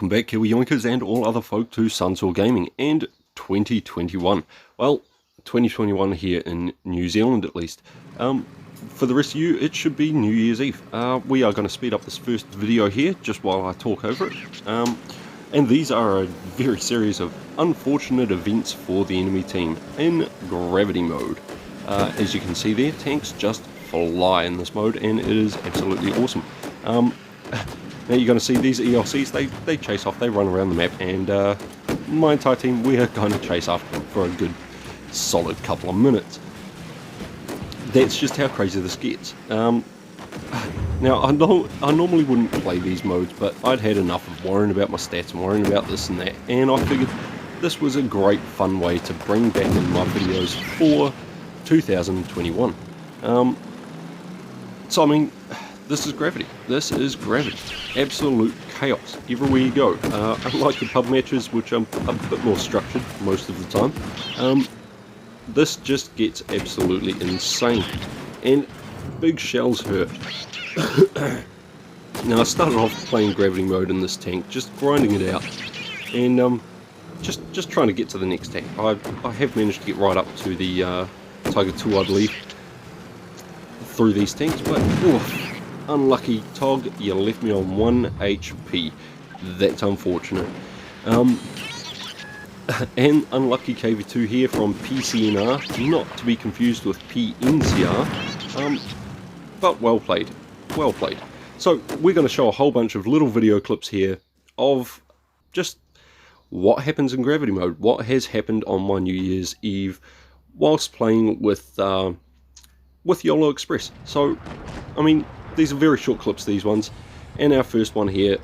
Welcome back, Kiwi Yoinkers and all other folk to Sunsor Gaming and 2021. Well, 2021 here in New Zealand at least. For the rest of you, it should be New Year's Eve. We are going to speed up this first video here just while I talk over it. And these are a very series of unfortunate events for the enemy team in gravity mode. As you can see there, tanks just fly in this mode and it is absolutely awesome. Now you're going to see these ELCs, they chase off, they run around the map, and my entire team, we are going to chase after them for a good solid couple of minutes. That's just how crazy this gets. Now I normally wouldn't play these modes, but I'd had enough of worrying about my stats and worrying about this and that, and I figured this was a great fun way to bring back in my videos for 2021. So I mean, this is gravity. This is gravity. Absolute chaos everywhere you go. Unlike the pub matches, which are a bit more structured most of the time, this just gets absolutely insane. And big shells hurt. Now I started off playing gravity mode in this tank, just grinding it out, and just trying to get to the next tank. I have managed to get right up to the Tiger 2, I believe, through these tanks, but unlucky Tog, you left me on 1 HP. That's unfortunate. And unlucky KV2 here from PCNR, not to be confused with PNCR, but well played, well played. So we're going to show a whole bunch of little video clips here of just what happens in gravity mode, what has happened on my New Year's Eve whilst playing with YOLO Express. So, I mean, these are very short clips, these ones. And our first one here,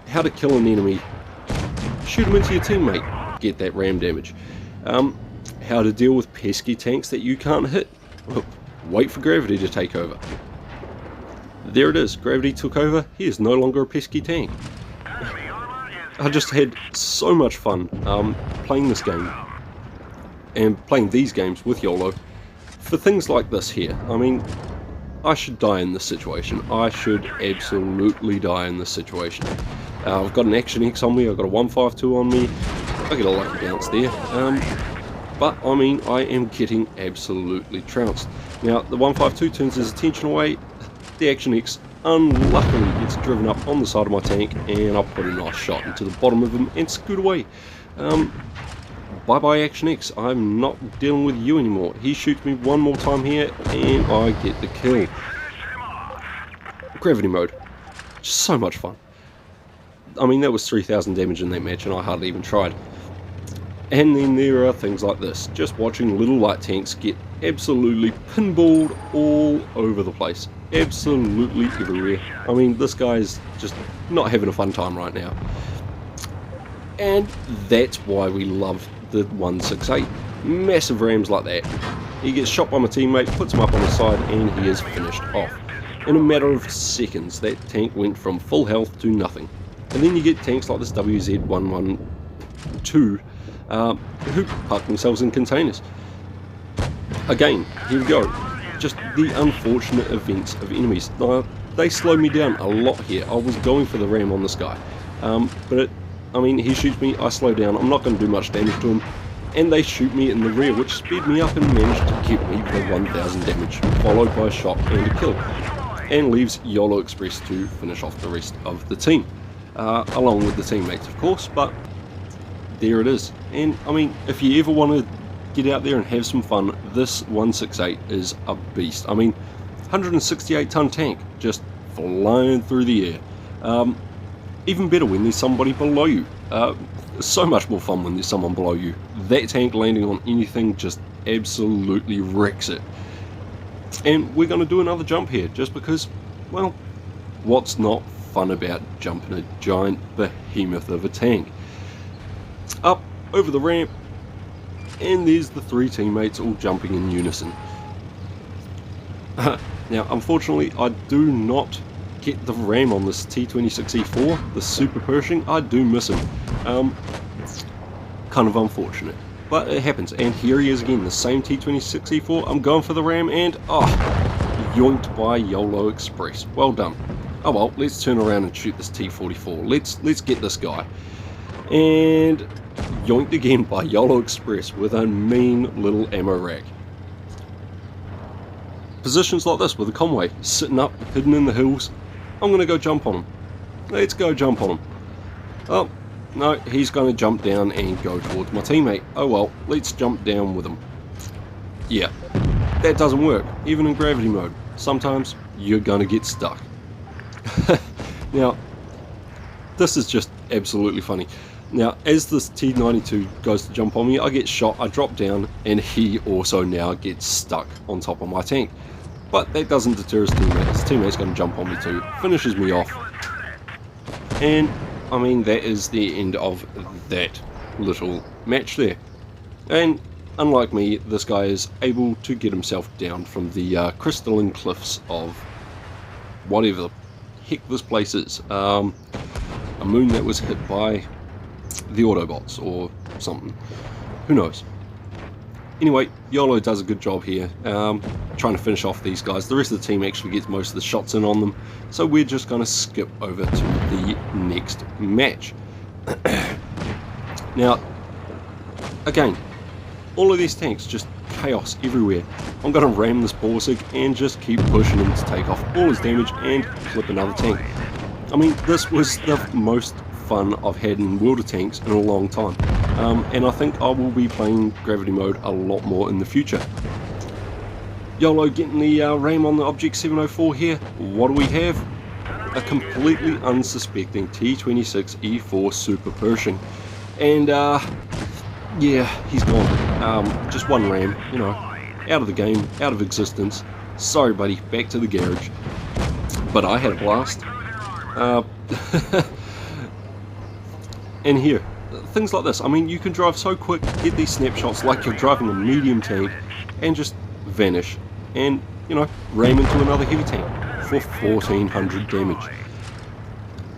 how to kill an enemy. Shoot him into your teammate, get that ram damage. How to deal with pesky tanks that you can't hit. Well, wait for gravity to take over. There it is, gravity took over, he is no longer a pesky tank. I just had so much fun playing this game and playing these games with YOLO for things like this here. I mean, I should die in this situation. I should absolutely die in this situation. I've got an Action X on me, I've got a 152 on me, I get a lucky bounce there. But I mean, I am getting absolutely trounced. Now, the 152 turns his attention away, the Action X unluckily gets driven up on the side of my tank, and I put a nice shot into the bottom of him and scoot away. Bye bye Action X, I'm not dealing with you anymore. He shoots me one more time here and I get the kill. Gravity mode, just so much fun. I mean, that was 3,000 damage in that match and I hardly even tried. And then there are things like this, just watching little light tanks get absolutely pinballed all over the place. Absolutely everywhere. I mean, this guy's just not having a fun time right now. And that's why we love the 168. Massive rams like that. He gets shot by my teammate, puts him up on the side, and he is finished off. In a matter of seconds, that tank went from full health to nothing. And then you get tanks like this WZ-112, who park themselves in containers. Again, here we go. Just the unfortunate events of enemies. They slowed me down a lot here. I was going for the ram on this guy. I mean, he shoots me, I slow down, I'm not going to do much damage to him, and they shoot me in the rear, which sped me up and managed to get me for 1,000 damage, followed by a shot and a kill, and leaves YOLO Express to finish off the rest of the team, along with the teammates of course, but there it is. And I mean, if you ever want to get out there and have some fun, this 168 is a beast. I mean, 168 ton tank, just flying through the air. Even better when there's somebody below you. So much more fun when there's someone below you. That tank landing on anything just absolutely wrecks it. And we're going to do another jump here, just because, well, what's not fun about jumping a giant behemoth of a tank? Up, over the ramp, and there's the three teammates all jumping in unison. Now, unfortunately, I do not get the ram on this T26E4, the Super Pershing. I do miss him. Kind of unfortunate, but it happens. And here he is again, the same T26E4. I'm going for the ram and yoinked by YOLO Express. Well done. Oh well, let's turn around and shoot this T-44. Let's get this guy. And yoinked again by YOLO Express with a mean little ammo rack. Positions like this with a Conway sitting up, hidden in the hills. I'm going to go jump on him. Let's go jump on him. Oh, no, he's going to jump down and go towards my teammate. Oh well, let's jump down with him. Yeah, that doesn't work, even in gravity mode. Sometimes you're going to get stuck. Now, this is just absolutely funny. Now, as this T-92 goes to jump on me, I get shot, I drop down, and he also now gets stuck on top of my tank. But that doesn't deter his teammate. His teammate's going to jump on me too, finishes me off. And, I mean, that is the end of that little match there. And, unlike me, this guy is able to get himself down from the crystalline cliffs of whatever the heck this place is. A moon that was hit by the Autobots or something. Who knows? Anyway, YOLO does a good job here, trying to finish off these guys. The rest of the team actually gets most of the shots in on them, so we're just going to skip over to the next match. Now, again, all of these tanks, just chaos everywhere. I'm going to ram this Borsig and just keep pushing him to take off all his damage and flip another tank. I mean, this was the most fun I've had in World of Tanks in a long time, and I think I will be playing gravity mode a lot more in the future. YOLO getting the ram on the Object 704 here. What do we have? A completely unsuspecting T-26E4 Super Pershing, and yeah, he's gone. Just one ram, you know, out of the game, out of existence. Sorry buddy, back to the garage. But I had a blast. And here, things like this. I mean, you can drive so quick, get these snapshots like you're driving a medium tank, and just vanish, and, you know, ram into another heavy tank for 1400 damage.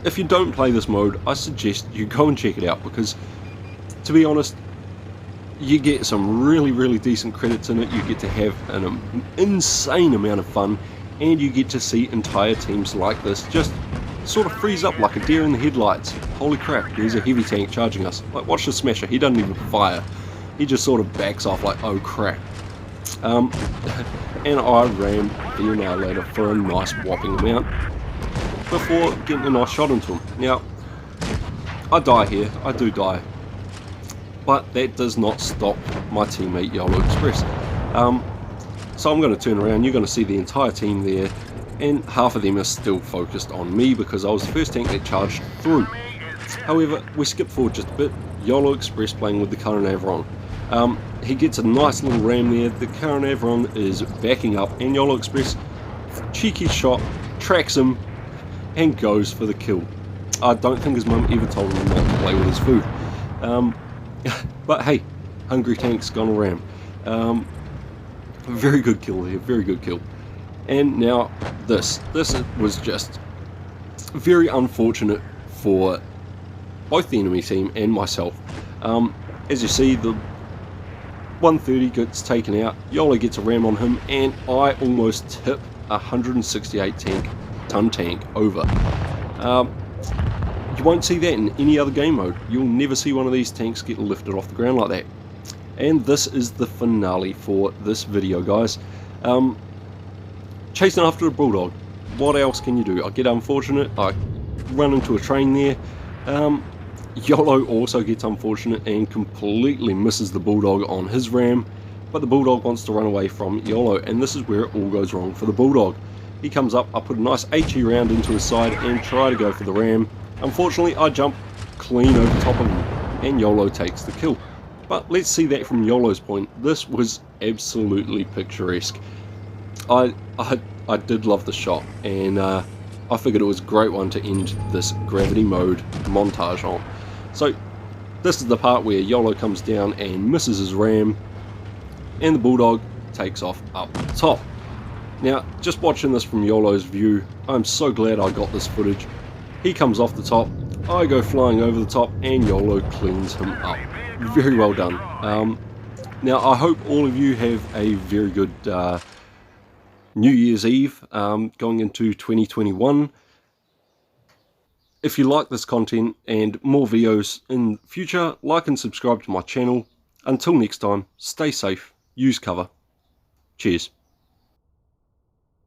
If you don't play this mode, I suggest you go and check it out, because, to be honest, you get some really decent credits in it. You get to have an insane amount of fun, and you get to see entire teams like this just sort of freeze up like a deer in the headlights. Holy crap, there's a heavy tank charging us. Like, watch the Smasher, he doesn't even fire. He just sort of backs off like, oh crap. And I rammed the Annihilator for a nice whopping amount before getting a nice shot into him. Now, I die here, I do die. But that does not stop my teammate YOLO Express. So I'm going to turn around, you're going to see the entire team there, and half of them are still focused on me because I was the first tank that charged through. However, we skip forward just a bit. YOLO Express playing with the Caernarvon. He gets a nice little ram there, the Caernarvon is backing up, and YOLO Express, cheeky shot, tracks him, and goes for the kill. I don't think his mum ever told him not to play with his food. But hey, hungry tank's gonna ram. Very good kill there, very good kill. And now this was just very unfortunate for both the enemy team and myself. As you see, the 130 gets taken out, YOLO gets a ram on him, and I almost tip a 168 ton tank over. You won't see that in any other game mode. You'll never see one of these tanks get lifted off the ground like that. And this is the finale for this video, guys. Chasing after a Bulldog. What else can you do? I get unfortunate, I run into a train there. YOLO also gets unfortunate and completely misses the Bulldog on his ram, but the Bulldog wants to run away from YOLO, and this is where it all goes wrong for the Bulldog. He comes up, I put a nice HE round into his side and try to go for the ram. Unfortunately, I jump clean over top of him, and YOLO takes the kill. But let's see that from YOLO's point. This was absolutely picturesque. I did love the shot, and I figured it was a great one to end this gravity mode montage on. So this is the part where YOLO comes down and misses his ram, and the Bulldog takes off up top. Now, just watching this from YOLO's view, I'm so glad I got this footage. He comes off the top, I go flying over the top, and YOLO cleans him up. Very well done. Now, I hope all of you have a very good New Year's Eve going into 2021. If you like this content and more videos in future, like and subscribe to my channel. Until next time, stay safe, use cover. Cheers.